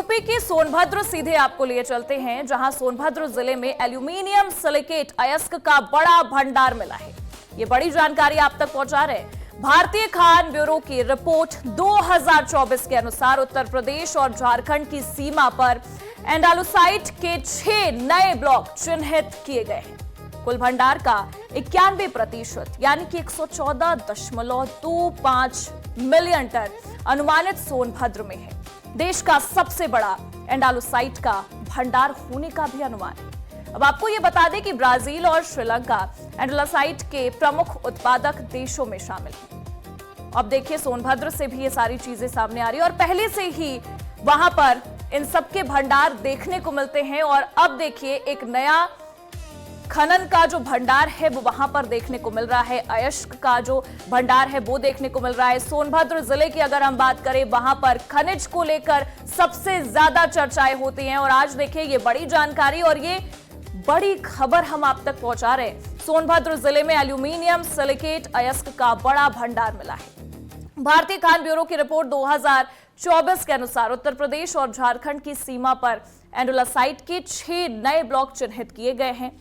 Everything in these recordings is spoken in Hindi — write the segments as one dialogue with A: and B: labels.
A: यूपी के सोनभद्र सीधे आपको लिए चलते हैं, जहां सोनभद्र जिले में एल्यूमिनियम सिलिकेट अयस्क का बड़ा भंडार मिला है। ये बड़ी जानकारी आप तक पहुंचा रहे हैं। भारतीय खान ब्यूरो की रिपोर्ट 2024 के अनुसार उत्तर प्रदेश और झारखंड की सीमा पर एंडालुसाइट के 6 नए ब्लॉक चिन्हित किए गए हैं। कुल भंडार का 91% यानी कि 114.25 मिलियन टन अनुमानित सोनभद्र में है। देश का सबसे बड़ा एंडालुसाइट का भंडार होने का भी अनुमान है। अब आपको यह बता दें कि ब्राजील और श्रीलंका एंडालुसाइट के प्रमुख उत्पादक देशों में शामिल हैं। अब देखिए, सोनभद्र से भी ये सारी चीजें सामने आ रही है और पहले से ही वहां पर इन सबके भंडार देखने को मिलते हैं। और अब देखिए, एक नया खनन का जो भंडार है वो वहां पर देखने को मिल रहा है। अयस्क का जो भंडार है वो देखने को मिल रहा है। सोनभद्र जिले की अगर हम बात करें, वहां पर खनिज को लेकर सबसे ज्यादा चर्चाएं होती हैं। और आज देखिए, ये बड़ी जानकारी और ये बड़ी खबर हम आप तक पहुंचा रहे हैं। सोनभद्र जिले में एल्यूमिनियम सिलिकेट अयस्क का बड़ा भंडार मिला है। भारतीय खान ब्यूरो की रिपोर्ट 2024 के अनुसार उत्तर प्रदेश और झारखंड की सीमा पर एंडालुसाइट के 6 नए ब्लॉक चिन्हित किए गए हैं।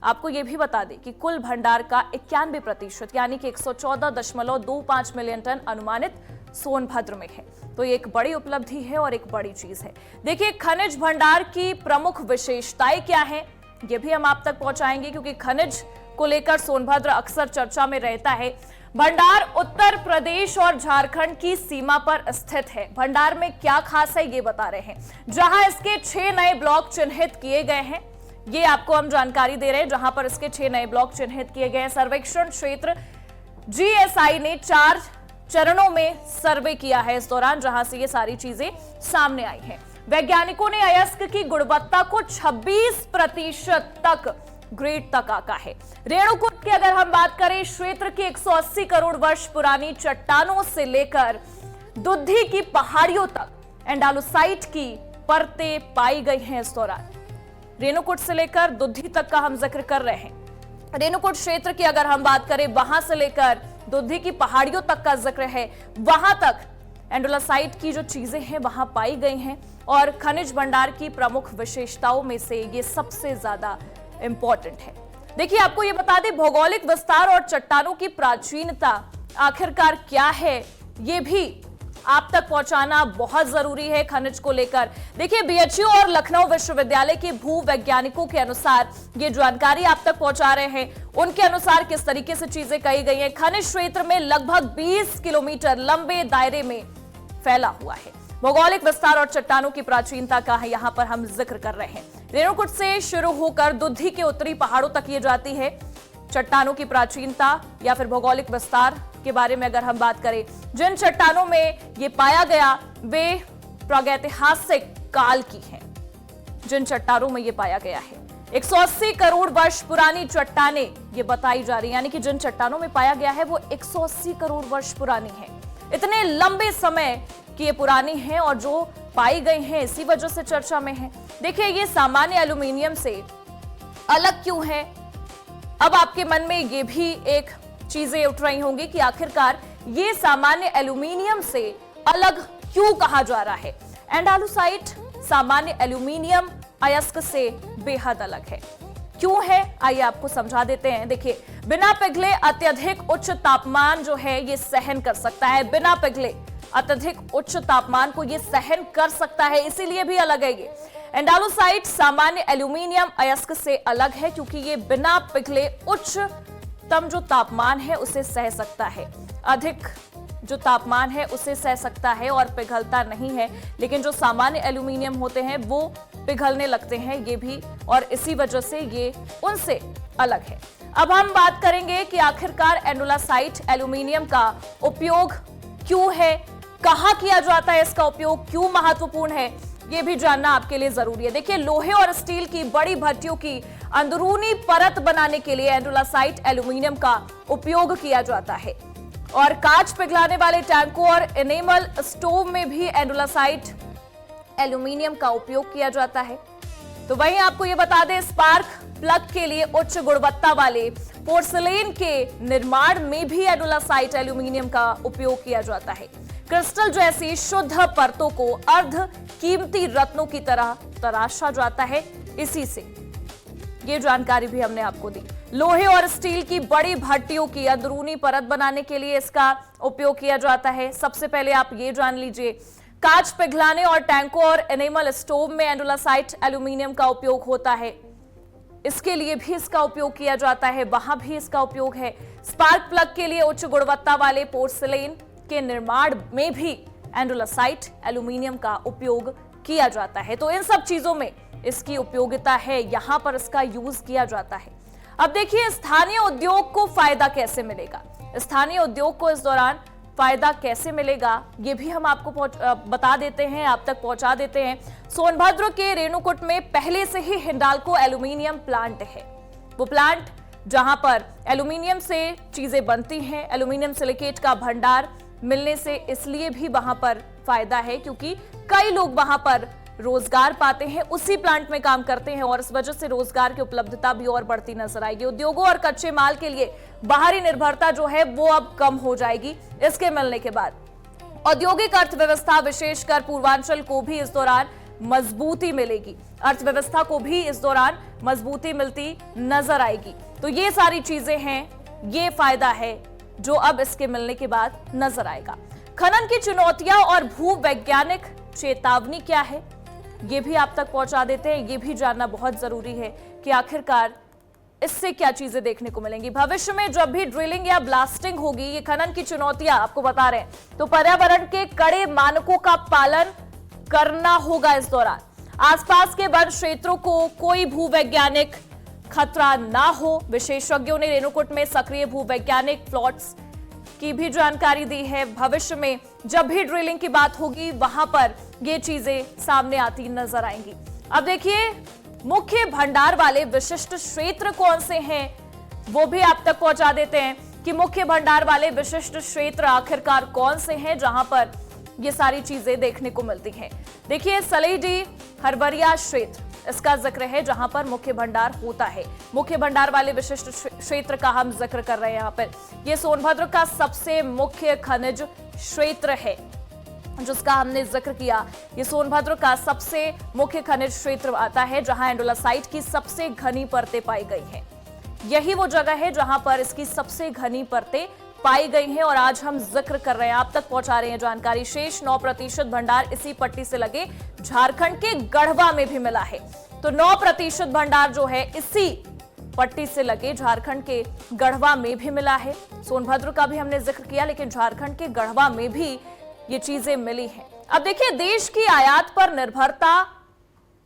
A: आपको यह भी बता दें कि कुल भंडार का 91% यानी कि 114.25 मिलियन टन अनुमानित सोनभद्र में है। तो ये एक बड़ी उपलब्धि है और एक बड़ी चीज है। देखिए, खनिज भंडार की प्रमुख विशेषताएं क्या हैं, ये भी हम आप तक पहुंचाएंगे, क्योंकि खनिज को लेकर सोनभद्र अक्सर चर्चा में रहता है। भंडार उत्तर प्रदेश और झारखंड की सीमा पर स्थित है। भंडार में क्या खास है ये बता रहे हैं। जहां इसके 6 नए ब्लॉक चिन्हित किए गए हैं, ये आपको हम जानकारी दे रहे हैं। जहां पर इसके 6 नए ब्लॉक चिन्हित किए गए हैं। सर्वेक्षण क्षेत्र जीएसआई ने 4 चरणों में सर्वे किया है इस दौरान, जहां से ये सारी चीजें सामने आई हैं। वैज्ञानिकों ने अयस्क की गुणवत्ता को 26% तक ग्रेड तक आंका है। रेणुकूट की अगर हम बात करें, क्षेत्र की 180 करोड़ वर्ष पुरानी चट्टानों से लेकर दुद्धी की पहाड़ियों तक एंडालुसाइट की परतें पाई गई हैं इस दौरान। रेणुकूट से लेकर दुद्धी तक का हम जिक्र कर रहे हैं। रेणुकूट क्षेत्र की अगर हम बात करें, वहां से लेकर दुद्धी की पहाड़ियों तक का जिक्र है। वहां तक एंडालुसाइट की जो चीजें हैं वहां पाई गई हैं। और खनिज भंडार की प्रमुख विशेषताओं में से ये सबसे ज्यादा इंपॉर्टेंट है। देखिए, आपको ये बता दें, भौगोलिक विस्तार और चट्टानों की प्राचीनता आखिरकार क्या है, ये भी आप तक पहुंचाना बहुत जरूरी है खनिज को लेकर। देखिए, बीएचयू और लखनऊ विश्वविद्यालय के भू वैज्ञानिकों के अनुसार ये जानकारी आप तक पहुंचा रहे हैं। उनके अनुसार किस तरीके से चीजें कही गई हैं। खनिज क्षेत्र में लगभग 20 किलोमीटर लंबे दायरे में फैला हुआ है। भौगोलिक विस्तार और चट्टानों की प्राचीनता का है यहां पर हम जिक्र कर रहे हैं। रेणुकूट से शुरू होकर दुद्धी के उत्तरी पहाड़ों तक ये जाती है। चट्टानों की प्राचीनता या फिर भौगोलिक विस्तार के बारे में अगर हम बात करें, जिन चट्टानों में ये पाया गया वे प्रागैतिहासिक काल की हैं। जिन चट्टानों में ये पाया गया है 180 करोड़ वर्ष पुरानी चट्टानें ये बताई जा रही है, यानी कि जिन चट्टानों में पाया गया है वो 180 करोड़ वर्ष पुरानी है। इतने लंबे समय की ये पुरानी है और जो पाई गई हैं इसी वजह से चर्चा में है। देखिए, ये सामान्य एल्यूमिनियम से अलग क्यों है। अब आपके मन में ये भी एक चीजें उठ रही होंगी कि आखिरकार ये सामान्य एल्यूमिनियम से अलग क्यों कहा जा रहा है। एंडालुसाइट सामान्य एल्यूमिनियम अयस्क से बेहद अलग है। क्यों है, आइए आपको समझा देते हैं। देखिए, बिना पिघले अत्यधिक उच्च तापमान जो है ये सहन कर सकता है। बिना पिघले अत्यधिक उच्च तापमान को ये सहन कर सकता है, इसीलिए भी अलग है ये। एंडालुसाइट सामान्य एल्यूमिनियम अयस्क से अलग है क्योंकि ये बिना पिघले उच्चतम जो तापमान है उसे सह सकता है। अधिक जो तापमान है उसे सह सकता है और पिघलता नहीं है। लेकिन जो सामान्य एल्यूमिनियम होते हैं वो पिघलने लगते हैं ये भी, और इसी वजह से ये उनसे अलग है। अब हम बात करेंगे कि आखिरकार एंडालुसाइट एल्यूमिनियम का उपयोग क्यों है, कहां किया जाता है, इसका उपयोग क्यों महत्वपूर्ण है, ये भी जानना आपके लिए जरूरी है। देखिए, लोहे और स्टील की बड़ी भट्टियों की अंदरूनी परत बनाने के लिए एंडालुसाइट एल्यूमिनियम का उपयोग किया जाता है। और कांच पिघलाने वाले टैंकों और एनेमल स्टोव में भी एंडालुसाइट एल्यूमिनियम का उपयोग किया जाता है। तो वहीं आपको यह बता दें, स्पार्क प्लग के लिए उच्च गुणवत्ता वाले पोर्सिलेन के निर्माण में भी एंडालुसाइट एल्यूमिनियम का उपयोग किया जाता है। क्रिस्टल जैसी शुद्ध परतों को अर्ध कीमती रत्नों की तरह तराशा जाता है इसी से। ये जानकारी भी हमने आपको दी। लोहे और स्टील की बड़ी भट्टियों की अंदरूनी परत बनाने के लिए इसका उपयोग किया जाता है। सबसे पहले आप ये जान लीजिए, कांच पिघलाने और टैंकों और एनेमल स्टोव में एंडोलासाइट एल्यूमिनियम का उपयोग होता है, इसके लिए भी इसका उपयोग किया जाता है, वहां भी इसका उपयोग है। स्पार्क प्लग के लिए उच्च गुणवत्ता वाले पोर्सिलेन के निर्माण में भी एंडोलासाइट एल्यूमिनियम का उपयोग किया जाता है। तो इन सब चीजों में इसकी उपयोगिता है, यहां पर इसका यूज किया जाता है। अब देखिए स्थानीय उद्योग को फायदा कैसे मिलेगा, स्थानीय उद्योग को इस दौरान फायदा कैसे मिलेगा ये भी हम आपको बता देते हैं, आप तक पहुंचा देते हैं। सोनभद्र के रेणुकूट में पहले से ही हिंडाल्को एल्यूमिनियम प्लांट है। वो प्लांट जहां पर एल्यूमिनियम से चीजें बनती हैं, एल्यूमिनियम सिलिकेट का भंडार मिलने से इसलिए भी वहां पर फायदा है क्योंकि कई लोग वहां पर रोजगार पाते हैं, उसी प्लांट में काम करते हैं और इस वजह से रोजगार की उपलब्धता भी और बढ़ती नजर आएगी। उद्योगों और कच्चे माल के लिए बाहरी निर्भरता जो है वो अब कम हो जाएगी इसके मिलने के बाद। औद्योगिक अर्थव्यवस्था विशेषकर पूर्वांचल को भी इस दौरान मजबूती मिलेगी, अर्थव्यवस्था को भी इस दौरान मजबूती मिलती नजर आएगी। तो ये सारी चीजें हैं, ये फायदा है जो अब इसके मिलने के बाद नजर आएगा। खनन की चुनौतियां और भूवैज्ञानिक चेतावनी क्या है ये भी आप तक पहुंचा देते हैं। ये भी जानना बहुत जरूरी है कि आखिरकार इससे क्या चीजें देखने को मिलेंगी भविष्य में। जब भी ड्रिलिंग या ब्लास्टिंग होगी, ये खनन की चुनौतियां आपको बता रहे हैं, तो पर्यावरण के कड़े मानकों का पालन करना होगा। इस दौरान आसपास के वन क्षेत्रों को कोई भूवैज्ञानिक खतरा ना हो। विशेषज्ञों ने रेणुकूट में सक्रिय भूवैज्ञानिक प्लॉट्स की भी जानकारी दी है। भविष्य में जब भी ड्रिलिंग की बात होगी वहां पर ये चीजें सामने आती नजर आएंगी। अब देखिए मुख्य भंडार वाले विशिष्ट क्षेत्र कौन से हैं वो भी आप तक पहुंचा देते हैं कि मुख्य भंडार वाले विशिष्ट क्षेत्र आखिरकार कौन से हैं जहां पर ये सारी चीजें देखने को मिलती हैं। देखिए सलेडी हरबरिया क्षेत्र इसका जिक्र है जहां पर मुख्य भंडार होता है। मुख्य भंडार वाले विशिष्ट क्षेत्र का हम जिक्र कर रहे हैं यहाँ पर। ये सोनभद्र का सबसे मुख्य खनिज क्षेत्र है जिसका हमने जिक्र किया। ये सोनभद्र का सबसे मुख्य खनिज क्षेत्र आता है जहां एंडोलासाइट की सबसे घनी परतें पाई गई हैं। यही वो जगह है जहां पर इसकी सबसे घनी परतें पाई गई हैं और आज हम जिक्र कर रहे हैं, आप तक पहुंचा रहे हैं जानकारी। शेष 9% भंडार इसी पट्टी से लगे झारखंड के गढ़वा में भी मिला है। तो 9% भंडार जो है इसी पट्टी से लगे झारखंड के गढ़वा में भी मिला है। सोनभद्र का भी हमने जिक्र किया, लेकिन झारखंड के गढ़वा में भी ये चीजें मिली हैं। अब देखिए देश की आयात पर निर्भरता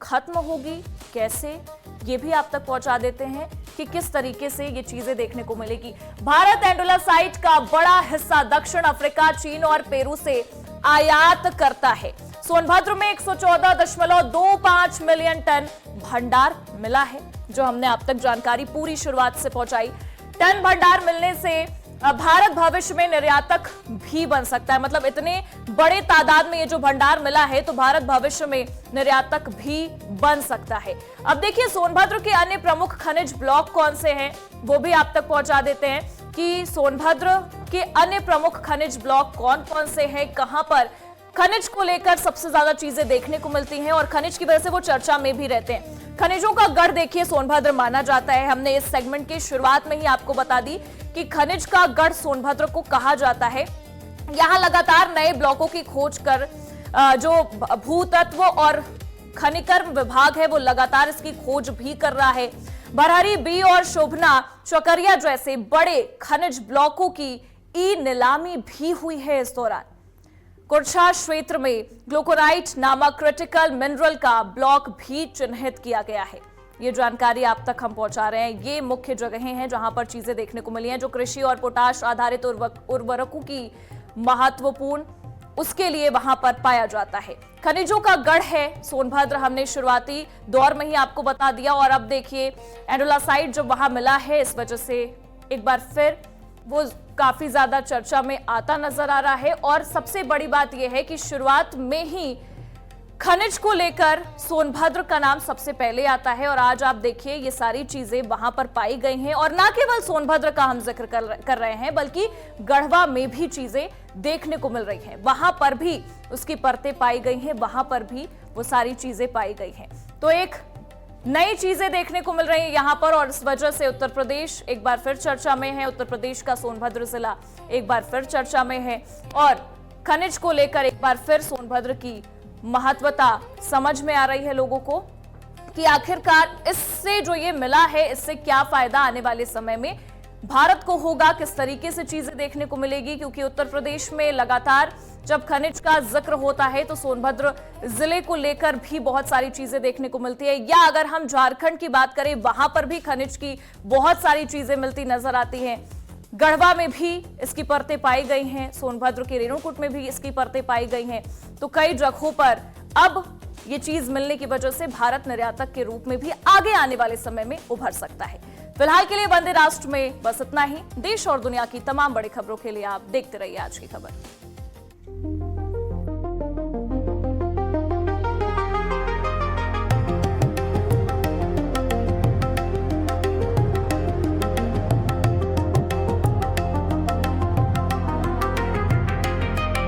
A: खत्म होगी कैसे, ये भी आप तक पहुंचा देते हैं कि किस तरीके से ये चीजें देखने को मिलेगी। भारत एंडोलासाइट का बड़ा हिस्सा दक्षिण अफ्रीका, चीन और पेरू से आयात करता है। सोनभद्र में 114.25 मिलियन टन भंडार मिला है, जो हमने आप तक जानकारी पूरी शुरुआत से पहुंचाई। टन भंडार मिलने से भारत भविष्य में निर्यातक भी बन सकता है। मतलब इतने बड़े तादाद में ये जो भंडार मिला है तो भारत भविष्य में निर्यातक भी बन सकता है। अब देखिए सोनभद्र के अन्य प्रमुख खनिज ब्लॉक कौन से हैं वो भी आप तक पहुंचा देते हैं कि सोनभद्र के अन्य प्रमुख खनिज ब्लॉक कौन कौन से हैं, कहां पर खनिज को लेकर सबसे ज्यादा चीजें देखने को मिलती हैं और खनिज की वजह से वो चर्चा में भी रहते हैं। खनिजों का गढ़ देखिए सोनभद्र माना जाता है। हमने इस सेगमेंट की शुरुआत में ही आपको बता दी कि खनिज का गढ़ सोनभद्र को कहा जाता है। यहां लगातार नए ब्लॉकों की खोज कर जो भूतत्व और खनिकर्म विभाग है वो लगातार इसकी खोज भी कर रहा है। बरहरी बी और शोभना चौकरिया जैसे बड़े खनिज ब्लॉकों की ई नीलामी भी हुई है। इस दौरान कुर्छा क्षेत्र में ग्लूकोराइट नामक क्रिटिकल मिनरल का ब्लॉक भी चिन्हित किया गया है। ये जानकारी आप तक हम पहुंचा रहे हैं। ये मुख्य जगहें हैं जहां पर चीजें देखने को मिली हैं जो कृषि और पोटाश आधारित उर्वरकों की महत्वपूर्ण उसके लिए वहां पर पाया जाता है। खनिजों का गढ़ है सोनभद्र, हमने शुरुआती दौर में ही आपको बता दिया। और अब देखिए एंडोलासाइट जब वहां मिला है इस वजह से एक बार फिर वो काफी ज्यादा चर्चा में आता नजर आ रहा है। और सबसे बड़ी बात यह है कि शुरुआत में ही खनिज को लेकर सोनभद्र का नाम सबसे पहले आता है और आज आप देखिए ये सारी चीजें वहां पर पाई गई हैं और ना केवल सोनभद्र का हम जिक्र कर रहे हैं बल्कि गढ़वा में भी चीजें देखने को मिल रही हैं। वहां पर भी उसकी परतें पाई गई हैं, वहां पर भी वो सारी चीजें पाई गई हैं। तो एक नई चीजें देखने को मिल रही हैं यहां पर और इस वजह से उत्तर प्रदेश एक बार फिर चर्चा में है। उत्तर प्रदेश का सोनभद्र जिला एक बार फिर चर्चा में है और खनिज को लेकर एक बार फिर सोनभद्र की महत्वता समझ में आ रही है लोगों को कि आखिरकार इससे जो ये मिला है इससे क्या फायदा आने वाले समय में भारत को होगा, किस तरीके से चीजें देखने को मिलेगी। क्योंकि उत्तर प्रदेश में लगातार जब खनिज का जिक्र होता है तो सोनभद्र जिले को लेकर भी बहुत सारी चीजें देखने को मिलती है। या अगर हम झारखंड की बात करें वहां पर भी खनिज की बहुत सारी चीजें मिलती नजर आती हैं। गढ़वा में भी इसकी परतें पाई गई हैं, सोनभद्र के रेणुकूट में भी इसकी परतें पाई गई हैं। तो कई जगहों पर अब ये चीज मिलने की वजह से भारत निर्यातक के रूप में भी आगे आने वाले समय में उभर सकता है। फिलहाल के लिए वंदे राष्ट्र में बस इतना ही। देश और दुनिया की तमाम बड़ी खबरों के लिए आप देखते रहिए आज की खबर।